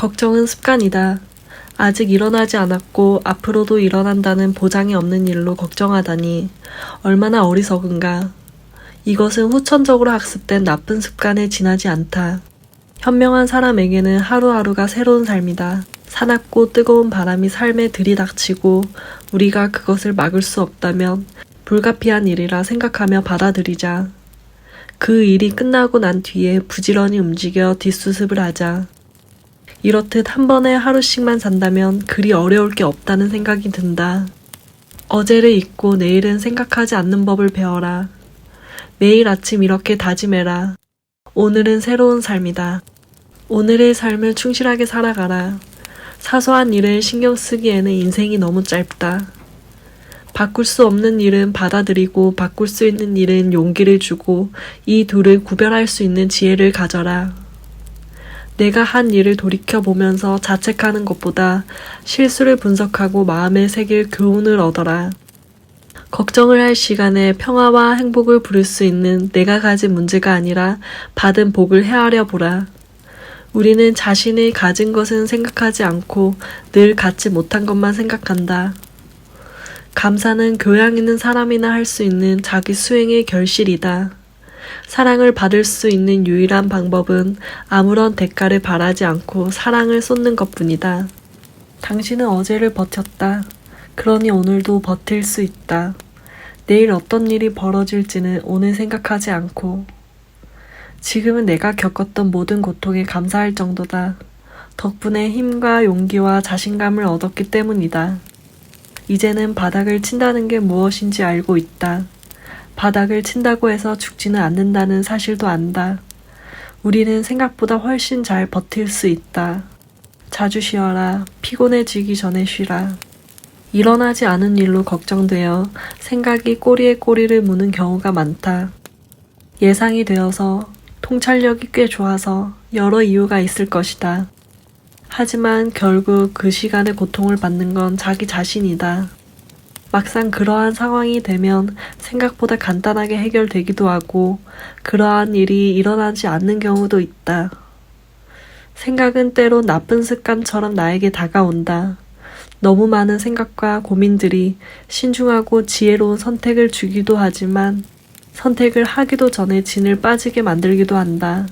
걱정은 습관이다. 아직 일어나지 않았고 앞으로도 일어난다는 보장이 없는 일로 걱정하다니 얼마나 어리석은가. 이것은 후천적으로 학습된 나쁜 습관에 지나지 않다. 현명한 사람에게는 하루하루가 새로운 삶이다. 사납고 뜨거운 바람이 삶에 들이닥치고 우리가 그것을 막을 수 없다면 불가피한 일이라 생각하며 받아들이자. 그 일이 끝나고 난 뒤에 부지런히 움직여 뒷수습을 하자. 이렇듯 한 번에 하루씩만 산다면 그리 어려울 게 없다는 생각이 든다. 어제를 잊고 내일은 생각하지 않는 법을 배워라. 매일 아침 이렇게 다짐해라. 오늘은 새로운 삶이다. 오늘의 삶을 충실하게 살아가라. 사소한 일을 신경 쓰기에는 인생이 너무 짧다. 바꿀 수 없는 일은 받아들이고 바꿀 수 있는 일은 용기를 주고 이 둘을 구별할 수 있는 지혜를 가져라. 내가 한 일을 돌이켜보면서 자책하는 것보다 실수를 분석하고 마음에 새길 교훈을 얻어라. 걱정을 할 시간에 평화와 행복을 부를 수 있는 내가 가진 문제가 아니라 받은 복을 헤아려 보라. 우리는 자신이 가진 것은 생각하지 않고 늘 갖지 못한 것만 생각한다. 감사는 교양 있는 사람이나 할 수 있는 자기 수행의 결실이다. 사랑을 받을 수 있는 유일한 방법은 아무런 대가를 바라지 않고 사랑을 쏟는 것뿐이다. 당신은 어제를 버텼다. 그러니 오늘도 버틸 수 있다. 내일 어떤 일이 벌어질지는 오늘 생각하지 않고 지금은 내가 겪었던 모든 고통에 감사할 정도다. 덕분에 힘과 용기와 자신감을 얻었기 때문이다. 이제는 바닥을 친다는 게 무엇인지 알고 있다. 바닥을 친다고 해서 죽지는 않는다는 사실도 안다. 우리는 생각보다 훨씬 잘 버틸 수 있다. 자주 쉬어라. 피곤해지기 전에 쉬라. 일어나지 않은 일로 걱정되어 생각이 꼬리에 꼬리를 무는 경우가 많다. 예상이 되어서, 통찰력이 꽤 좋아서 여러 이유가 있을 것이다. 하지만 결국 그 시간에 고통을 받는 건 자기 자신이다. 막상 그러한 상황이 되면 생각보다 간단하게 해결되기도 하고 그러한 일이 일어나지 않는 경우도 있다. 생각은 때로 나쁜 습관처럼 나에게 다가온다. 너무 많은 생각과 고민들이 신중하고 지혜로운 선택을 주기도 하지만 선택을 하기도 전에 진을 빠지게 만들기도 한다.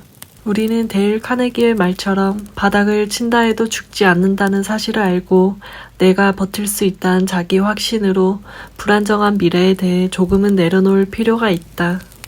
우리는 데일 카네기의 말처럼 바닥을 친다 해도 죽지 않는다는 사실을 알고 내가 버틸 수 있다는 자기 확신으로 불안정한 미래에 대해 조금은 내려놓을 필요가 있다.